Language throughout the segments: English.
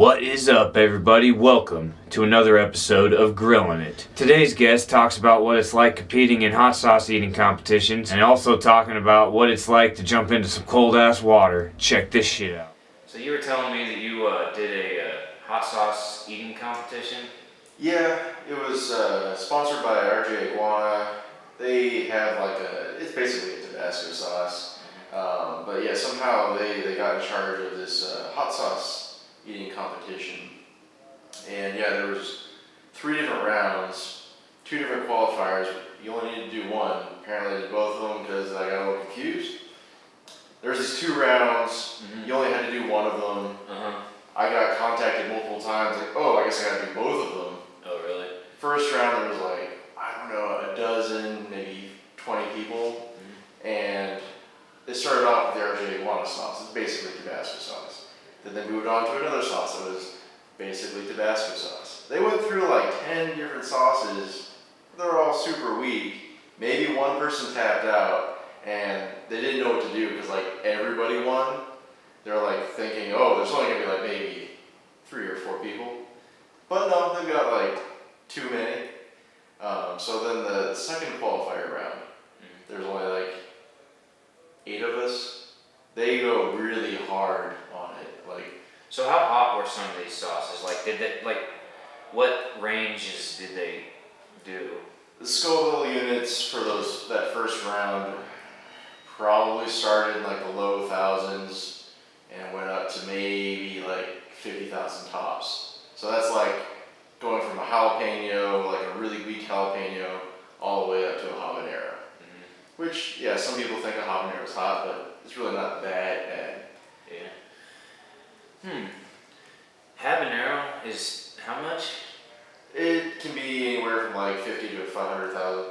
What is up, everybody? Welcome to another episode of Grillin It. Today's guest talks about what it's like competing in hot sauce eating competitions and also talking about what it's like to jump into some cold ass water. Check this shit out. So you were telling me that you did a hot sauce eating competition? Yeah, it was sponsored by RJ Iguana. They have it's basically a Tabasco sauce. But yeah, somehow they got in charge of this hot sauce eating competition. And yeah, there was 3 different rounds, 2 different qualifiers. You only need to do one. Apparently I did both of them because I got a little confused. There's these 2 rounds. You only had to do one of them. I got contacted multiple times, like, oh, I guess I gotta do both of them. Oh, really? First round, there was a dozen, maybe 20 people. And it started off with the RJ Iguana sauce. It's basically Tabasco sauce. Then they moved on to another sauce that was basically Tabasco sauce. They went through 10 different sauces. They're all super weak. Maybe one person tapped out and they didn't know what to do because everybody won. They're thinking, oh, there's only gonna be maybe 3 or 4 people. But no, they've got too many. So then the second qualifier round, there's only 8 of us. They go really hard on it. So how hot were some of these sauces? What ranges did they do? The Scoville units for that first round probably started in the low thousands and went up to maybe 50,000 tops. So that's going from a jalapeno, a really weak jalapeno, all the way up to a habanero. Which, yeah, some people think a habanero is hot, but it's really not that bad. Yeah. Habanero is how much? It can be anywhere from 50 to 500,000.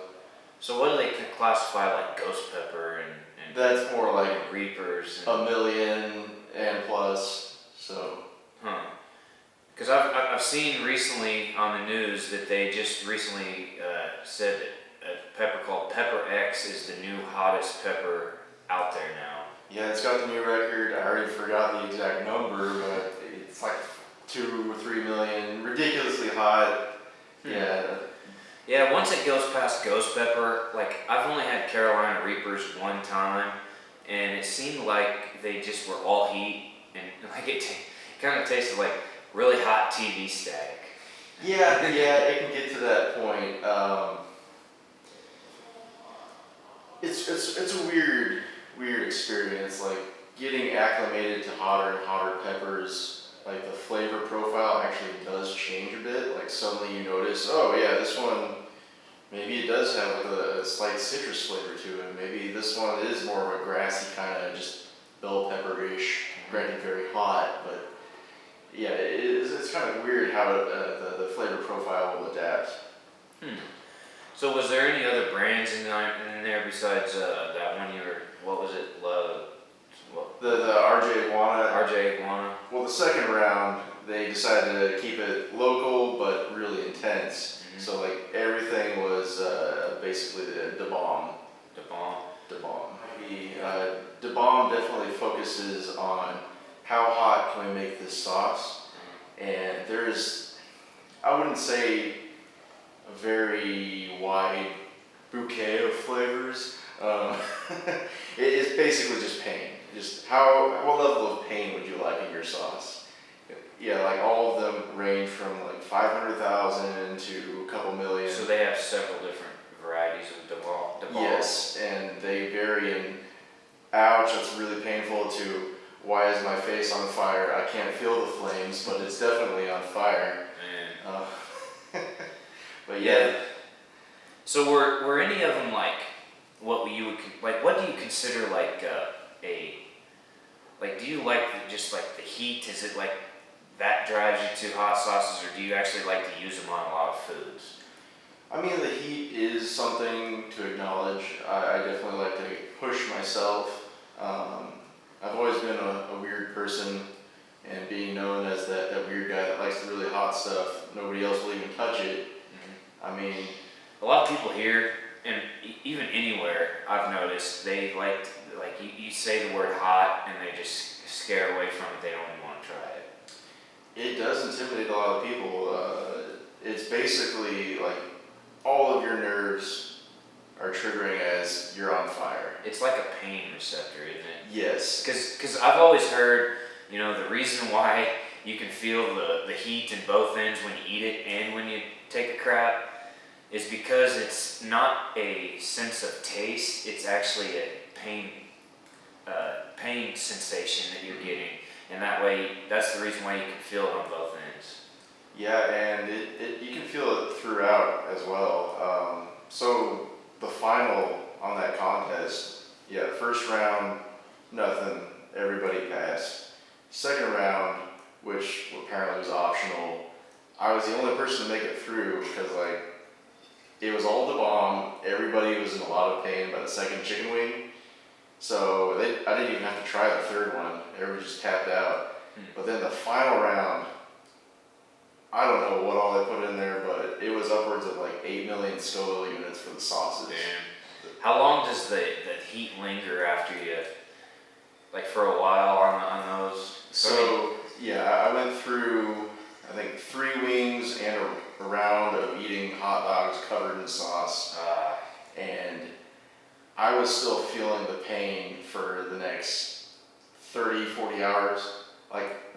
So what do they classify ghost pepper and that's more reapers? And $1 million and plus. So. Because I've seen recently on the news that they just recently said that a pepper called Pepper X is the new hottest pepper out there now. Yeah, it's got the new record. I already forgot the exact number, but it's 2 or 3 million, ridiculously hot. Yeah. Yeah, once it goes past ghost pepper, I've only had Carolina Reapers one time, and it seemed like they just were all heat, and it kind of tasted like really hot TV static. Yeah, it can get to that point. It's a weird experience, getting acclimated to hotter and hotter peppers. The flavor profile actually does change a bit. Suddenly you notice, oh yeah, this one, maybe it does have a slight citrus flavor to it. Maybe this one is more of a grassy kind of just bell pepper-ish, granted very hot, but yeah, it's kind of weird how the flavor profile will adapt. So was there any other brands in there besides that one what was it? The RJ Iguana. RJ Iguana. Well, the second round, they decided to keep it local but really intense. So everything was basically the bomb. The bomb. The bomb definitely focuses on how hot can we make this sauce, and there's, I wouldn't say a very wide bouquet of flavors. It's basically just pain. Just what level of pain would you like in your sauce? Yeah, all of them range from 500,000 to a couple million. So they have several different varieties of the bomb. Yes, and they vary in ouch, that's really painful, to why is my face on fire? I can't feel the flames, but it's definitely on fire. But yeah. So were any of them what do you consider do you just the heat? Is it that drives you to hot sauces, or do you actually like to use them on a lot of foods? I mean, the heat is something to acknowledge. I definitely like to push myself. I've always been a weird person, and being known as that weird guy that likes the really hot stuff, nobody else will even touch it. I mean, a lot of people here, and even anywhere, I've noticed, they you say the word hot and they just scare away from it. They don't even want to try it. It does intimidate a lot of people. It's basically like all of your nerves are triggering as you're on fire. It's like a pain receptor, isn't it? Yes. Because I've always heard, the reason why you can feel the heat in both ends when you eat it and when you take a crap is because it's not a sense of taste, it's actually a pain sensation that you're getting. And that way, that's the reason why you can feel it on both ends. Yeah, and you can feel it throughout as well. So the final on that contest, first round, nothing, everybody passed. Second round, which apparently was optional, I was the only person to make it through because it was all the bomb. Everybody was in a lot of pain by the second chicken wing. So I didn't even have to try the third one. Everybody just tapped out. But then the final round, I don't know what all they put in there, but it was upwards of 8 million Scoville units for the sauces. Damn. How long does the heat linger after you, for a while on those? So, I went through, I think, 3 wings and a round of eating hot dogs covered in sauce. And I was still feeling the pain for the next 30, 40 hours.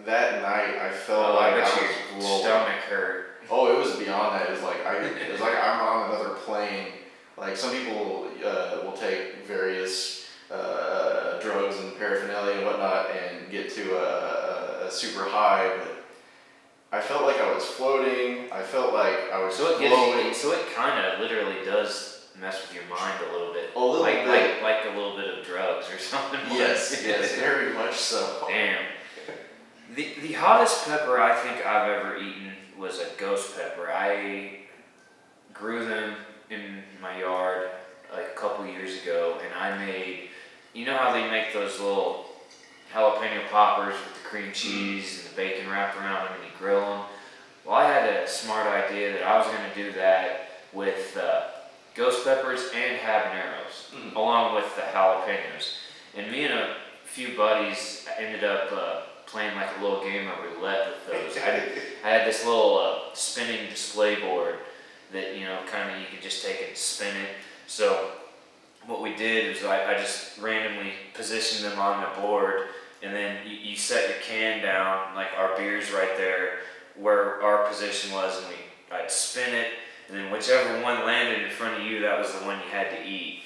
That night, I felt like I was glowing. Stomach hurt. Oh, it was beyond that. It was like I'm on another plane. Some people will take various drugs and paraphernalia and whatnot and get to a super high, but I felt like I was floating. I felt like I was glowing. So it kind of literally does mess with your mind a little bit. A little bit. Like a little bit of drugs or something. Yes, very much so. Damn. The hottest pepper I think I've ever eaten was a ghost pepper. I grew them in my yard a couple years ago, and I made, how they make those little jalapeno poppers with the cream cheese and the bacon wrapped around them and you grill them? Well, I had a smart idea that I was going to do that with ghost peppers and habaneros, along with the jalapenos. And me and a few buddies ended up playing a little game of roulette with those. I had this little spinning display board that, you could just take it and spin it. So what we did is I just randomly positioned them on the board, and then you set your can down, our beer's right there where our position was, and I'd spin it, and then whichever one landed in front of you, that was the one you had to eat.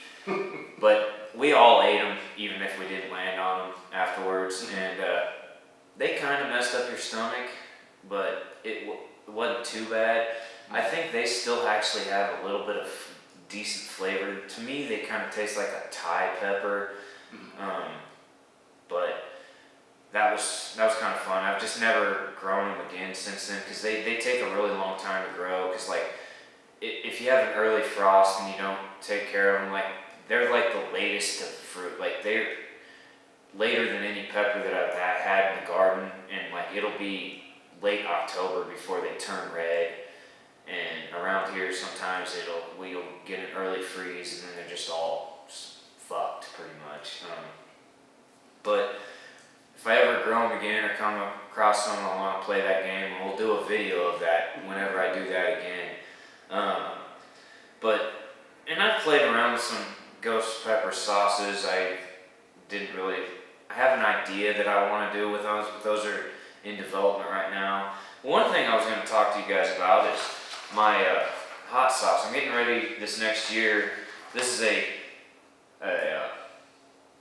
But we all ate them, even if we didn't land on them afterwards, and they kind of messed up your stomach, but it wasn't too bad. I think they still actually have a little bit of decent flavor. To me, they kind of taste like a Thai pepper, but that was kind of fun. I've just never grown them again since then because they take a really long time to grow. Because if you have an early frost and you don't take care of them, they're the latest of fruit. They're later than any pepper that I've had in the garden, and it'll be late October before they turn red. And around here, sometimes we'll get an early freeze, and then they're just all fucked pretty much. But if I ever grow them again or come across someone I want to play that game, we'll do a video of that whenever I do that again. And I've played around with some ghost pepper sauces. I have an idea that I want to do with those, but those are in development right now. One thing I was going to talk to you guys about is my hot sauce. I'm getting ready this next year. This is a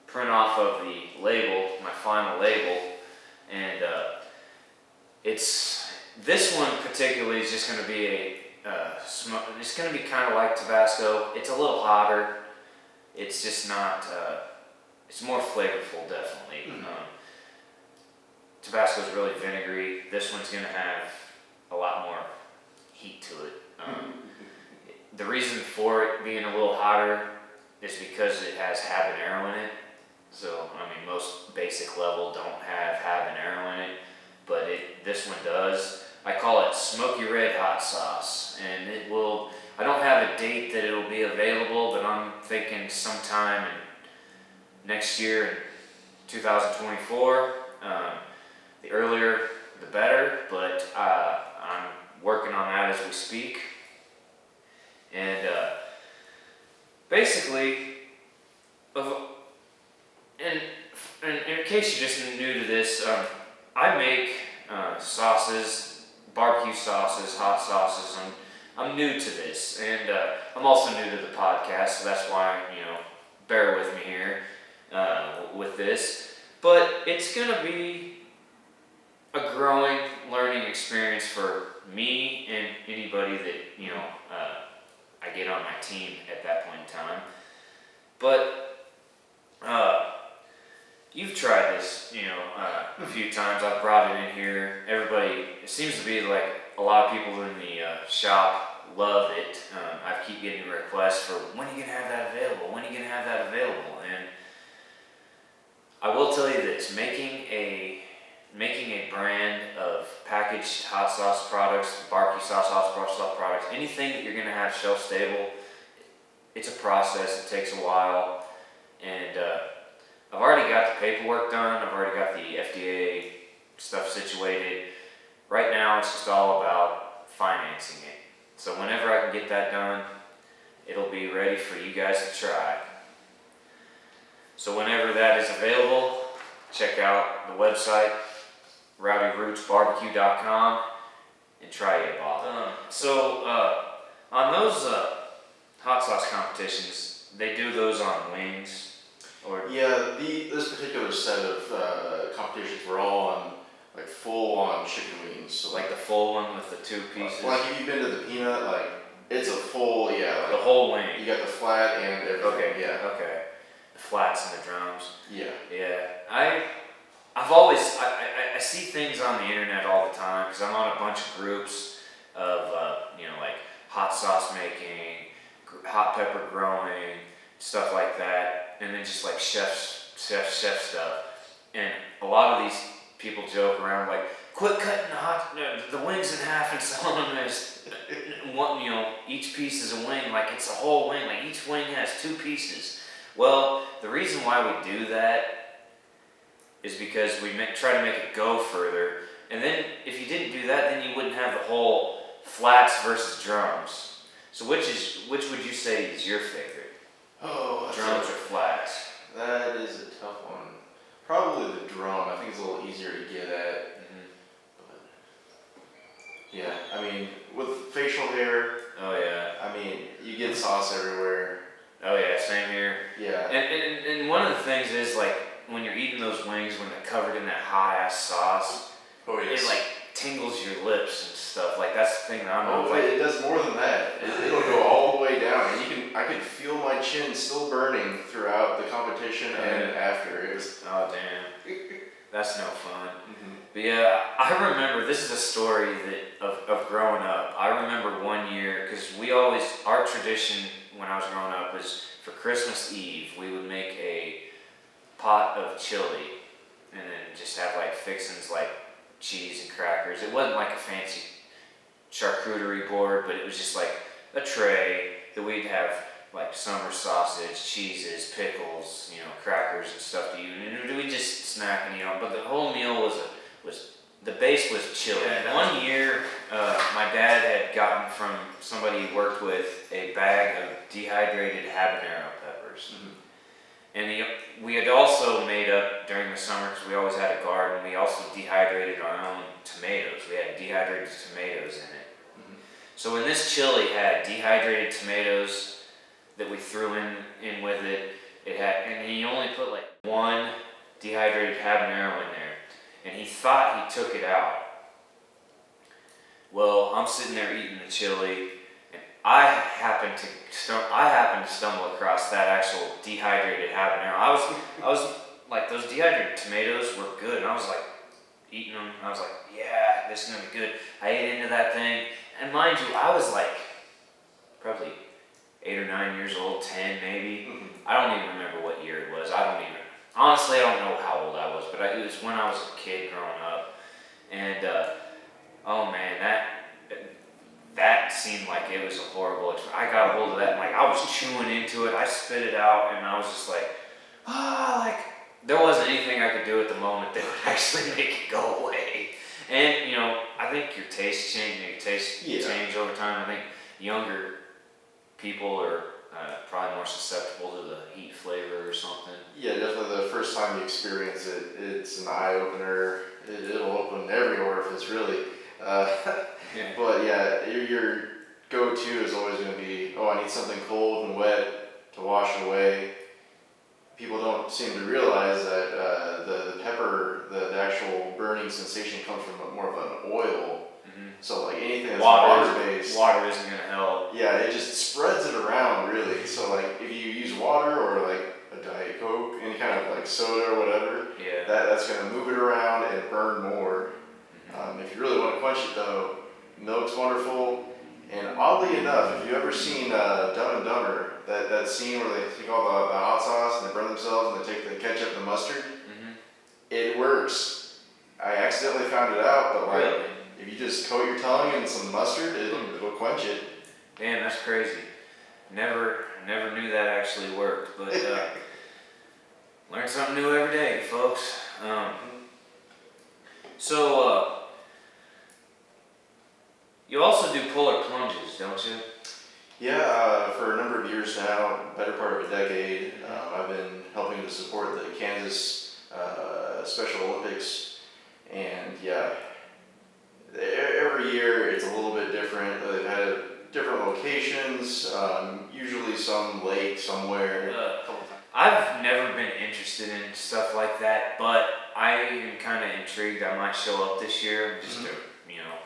print off of the label, my final label, and this one particularly is just going to be it's going to be kind of like Tabasco. It's a little hotter. It's just not. It's more flavorful, definitely. Tabasco's really vinegary. This one's going to have a lot more heat to it. The reason for it being a little hotter is because it has habanero in it. So, most basic level don't have habanero in it, but this one does. I call it Smoky Red Hot Sauce, and I don't have a date that it'll be available, but I'm thinking sometime in next year, in 2024. The earlier, the better, but I'm working on that as we speak. And basically, in case you're just new to this, I make sauces, barbecue sauces, hot sauces. I'm new to this, and I'm also new to the podcast, so that's why, bear with me here with this. But it's gonna be a growing, learning experience for me and anybody that I get on my team at that point in time. But you've tried this, a few times. I've brought it in here. Everybody, it seems to be like a lot of people in the shop love it. I keep getting requests for, when are you gonna have that available? When are you gonna have that available? And I will tell you this: making a brand of packaged hot sauce products, barbecue sauce, hot sauce products, anything that you're gonna have shelf stable, it's a process. It takes a while, and I've already got the paperwork done. I've already got the FDA stuff situated. Right now, it's just all about financing it. So whenever I can get that done, it'll be ready for you guys to try. So whenever that is available, check out the website, rowdyrootsbarbecue.com, and try it, Bob. On those hot sauce competitions, they do those on wings. Yeah, this particular set of competitions were all on like full on chicken wings. So like the full one with the two pieces. Like if you've been to the Peanut, like it's a full, like the whole wing. You got the flat and everything. Okay. Yeah. Okay. The flats and the drums. Yeah. Yeah. I've always I see things on the internet all the time because I'm on a bunch of groups of like hot sauce making, hot pepper growing, stuff like that, and then just like chef stuff. And a lot of these people joke around like, quit cutting the wings in half and selling them as one, each piece is a wing, like it's a whole wing, like each wing has two pieces. Well, the reason why we do that is because we try to make it go further. And then if you didn't do that, then you wouldn't have the whole flats versus drums. So which would you say is your favorite? Oh, drums or flats? That is a tough one. Probably the drum. I think it's a little easier to get at. But yeah, I mean, with facial hair. Oh yeah. I mean, you get sauce everywhere. Oh yeah, same here. Yeah. And one of the things is like when you're eating those wings when they're covered in that hot ass sauce. Oh yes. It like tingles your lips and stuff. Like that's the thing that I'm. Oh, it does more than that. It'll go all the way down, and I could feel my chin still burning throughout the competition and after. It was. Oh damn. That's no fun. Mm-hmm. But yeah, I remember, this is a story of growing up. I remember one year, because our tradition when I was growing up was for Christmas Eve, we would make a pot of chili and then just have like fixings like cheese and crackers. It wasn't like a fancy charcuterie board, but it was just like a tray that we'd have like summer sausage, cheeses, pickles, crackers and stuff to eat. And we just snack and but the whole meal was the base was chili. Yeah, one year, my dad had gotten from somebody he worked with a bag of dehydrated habanero peppers. Mm-hmm. And we had also made up during the summer, because we always had a garden, we also dehydrated our own tomatoes. We had dehydrated tomatoes in it. Mm-hmm. So when this chili had dehydrated tomatoes that we threw in with it, and he only put like one dehydrated habanero in there. And he thought he took it out. Well, I'm sitting there eating the chili, and I happened to stumble across that actual dehydrated habanero. I was like, those dehydrated tomatoes were good, and I was like eating them. And I was like, yeah, this is gonna be good. I ate into that thing, and mind you, I was like probably 8 or 9 years old, 10 maybe. Mm-hmm. I don't even remember what year it was. Honestly, I don't know how old I was, but it was when I was a kid growing up. And, oh man, that seemed like it was a horrible experience. I got a hold of that, and like, I was chewing into it. I spit it out, and I was just like, there wasn't anything I could do at the moment that would actually make it go away. And I think your taste change over time. I think younger people are probably more susceptible to the heat flavor or something. Yeah, definitely the first time you experience it, it's an eye opener. It'll open every orifice, really. Yeah. But yeah, your go-to is always going to be, oh, I need something cold and wet to wash it away. People don't seem to realize that the pepper, the actual burning sensation comes from more of an oil. So like anything that's water-based, water isn't going to help. yeah, it just spreads it around really. So like if you use water or like a Diet Coke, any kind of like soda or whatever, that's going to move it around and burn more. If you really want to quench it though, milk's wonderful. And oddly enough, if you've ever seen Dumb and Dumber, that scene where they take all the hot sauce and they burn themselves and they take the ketchup and the mustard, it works. I accidentally found it out, but like if you just coat your tongue in some mustard, it'll quench it. Damn, that's crazy. Never knew that actually worked, but learn something new every day, folks. So you also do puller plunges, don't you? Yeah, for a number of years now, better part of a decade, I've been helping to support the Kansas Special Olympics, and yeah, every year it's a little bit different. They've had different locations, usually some lake somewhere. I've never been interested in stuff like that, but I am kind of intrigued. I might show up this year just to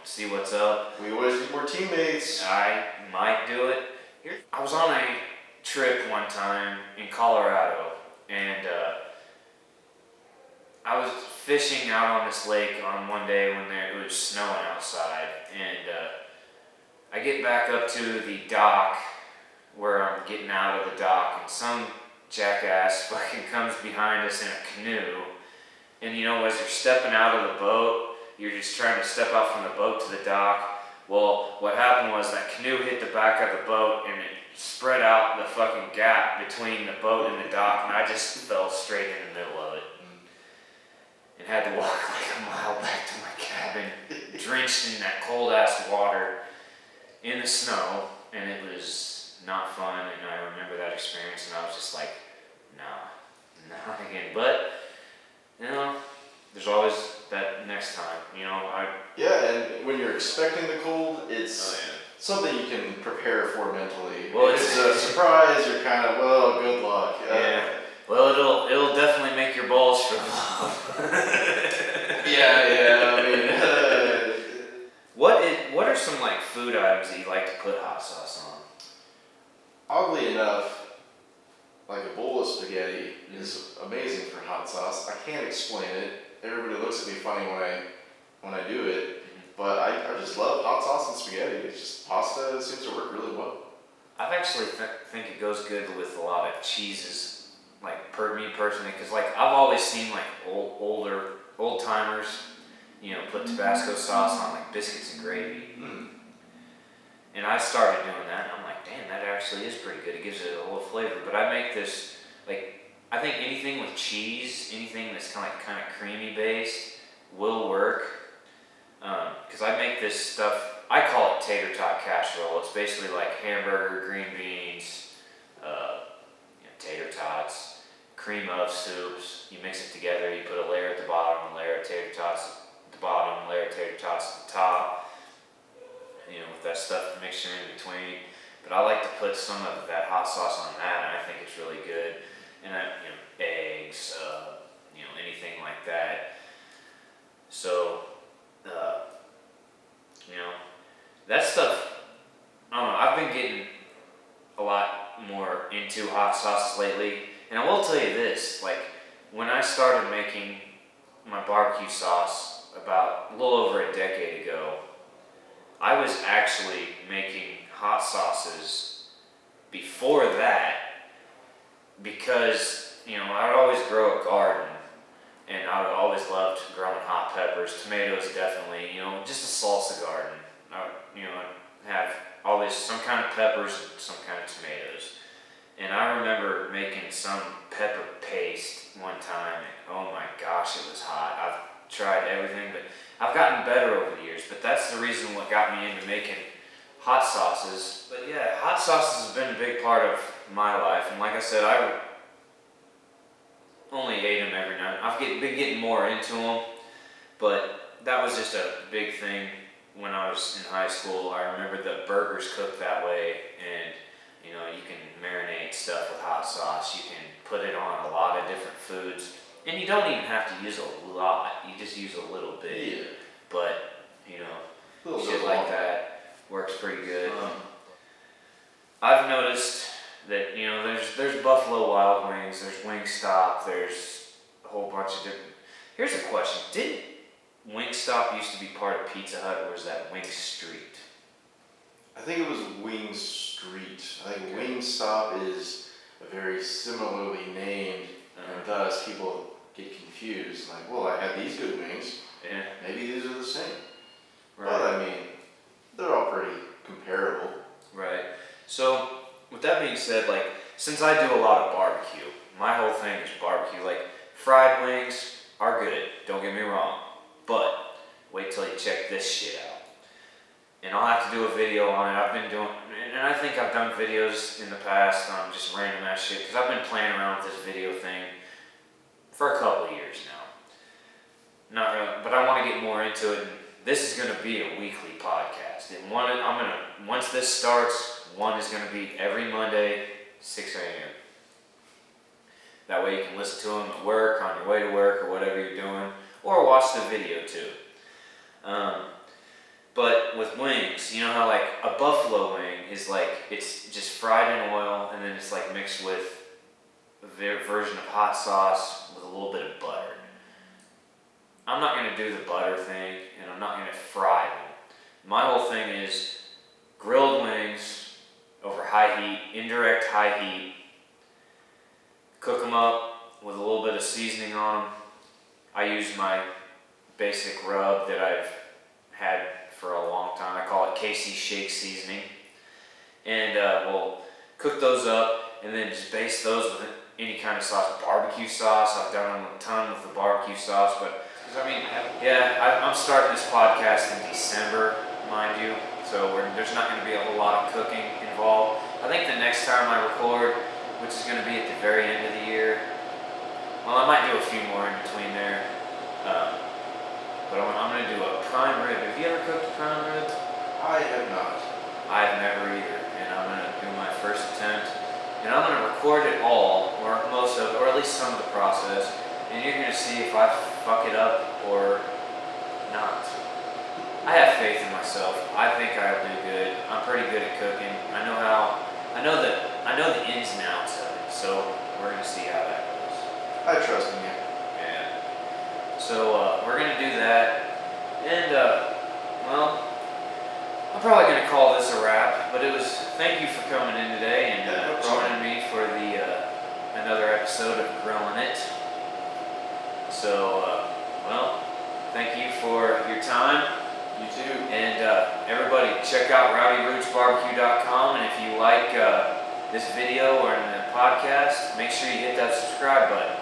see what's up. We always need more teammates. I might do it. I was on a trip one time in Colorado, and I was fishing out on this lake on one day when it was snowing outside, and I get back up to the dock where I'm getting out of the dock, and some jackass fucking comes behind us in a canoe, and as you're stepping out of the boat, you're just trying to step out from the boat to the dock. Well, what happened was that canoe hit the back of the boat and it spread out the fucking gap between the boat and the dock, and I just fell straight in the middle of it. And had to walk like a mile back to my cabin, drenched in that cold ass water in the snow, and it was not fun, and I remember that experience, and I was just like, not again. But, there's always that next time, Yeah, and when you're expecting the cold, it's something you can prepare for mentally. Well, if it's a surprise, you're kind of, well, good luck. Yeah. Well, it'll definitely make your balls shrivel up. Yeah, I mean... What are some like food items that you like to put hot sauce on? Oddly enough, like a bowl of spaghetti is amazing for hot sauce. I can't explain it. Everybody looks at me funny when I do it, but I just love hot sauce and spaghetti. It's just pasta seems to work really well. I've actually think it goes good with a lot of cheeses, like me personally, because like I've always seen like old timers, put Tabasco sauce on like biscuits and gravy. And I started doing that, and I'm like, damn, that actually is pretty good. It gives it a little flavor. But I make this, like, I think anything with cheese, anything that's kind of creamy based, will work. Because I make this stuff, I call it tater tot casserole. It's basically like hamburger, green beans, tater tots, cream of soups. You mix it together, you put a layer at the bottom, a layer of tater tots at the bottom, a layer of tater tots at the top. With that stuff mixture in between. But I like to put some of that hot sauce on that, and I think it's really good. And eggs, anything like that. So, that stuff, I don't know, I've been getting a lot more into hot sauces lately. And I will tell you this, like, when I started making my barbecue sauce about a little over a decade ago, I was actually making hot sauces before that because, I would always grow a garden, and I would always loved growing hot peppers, tomatoes definitely, just a salsa garden. I would, have always some kind of peppers and some kind of tomatoes. And I remember making some pepper paste one time, and oh my gosh, it was hot. tried everything, but I've gotten better over the years. But that's the reason what got me into making hot sauces. But yeah, hot sauces has been a big part of my life, and like I said, I only ate them every night. I've been getting more into them, but that was just a big thing when I was in high school. I remember the burgers cooked that way, and you know, you can marinate stuff with hot sauce. You can put it on a lot of different foods, and you don't even have to use a lot. You just use a little bit. Yeah. But you know, Little shit bit like long. that works pretty good. I've noticed that, you know, there's Buffalo Wild Wings, there's Wingstop, there's a whole bunch of different. Here's a question: did Wingstop used to be part of Pizza Hut, or was that Wing Street? I think it was Wing Street. I think Wingstop is a very similarly named, and thus people get confused. Like, well, I had these good wings. Yeah. Maybe these are the same. Right. But I mean, they're all pretty comparable. Right. So, with that being said, like, since I do a lot of barbecue, my whole thing is barbecue. Like, fried wings are good, don't get me wrong, but wait till you check this shit out. And I'll have to do a video on it. I've been doing, and I think I've done videos in the past on just random ass shit, because I've been playing around with this video thing for a couple of years now. Not really, but I want to get more into it. And this is going to be a weekly podcast. And once this starts, one is going to be every Monday, 6 a.m. That way you can listen to them at work, on your way to work, or whatever you're doing, or watch the video too. But with wings, you know how like a buffalo wing is like, it's just fried in oil, and then it's like mixed with a version of hot sauce with a little bit of butter. I'm not going to do the butter thing, and I'm not going to fry them. My whole thing is grilled wings over high heat, indirect high heat. Cook them up with a little bit of seasoning on them. I use my basic rub that I've had for a long time. I call it KC Shake Seasoning. And we'll cook those up and then just baste those with any kind of sauce. Barbecue sauce, I've done a ton with the barbecue sauce, but I mean, yeah, I'm starting this podcast in December, mind you, so there's not going to be a whole lot of cooking involved. I think the next time I record, which is going to be at the very end of the year, well, I might do a few more in between there, but I'm going to do a prime rib. Have you ever cooked a prime rib? I have not. I've never either, and I'm going to do my first attempt, and I'm going to record it all, or most of it, or at least some of the process, and you're going to see if I fuck it up or not. I have faith in myself. I think I'll do good. I'm pretty good at cooking. I know the ins and outs of it, so we're going to see how that goes. I trust in you. Yeah. So we're going to do that, and well, I'm probably going to call this a wrap, but thank you for coming in today and no problem. joining me for the another episode of Grillin It. So, well, thank you for your time. You too. And everybody, check out rowdyrootsbarbecue.com, and if you like this video or the podcast, make sure you hit that subscribe button.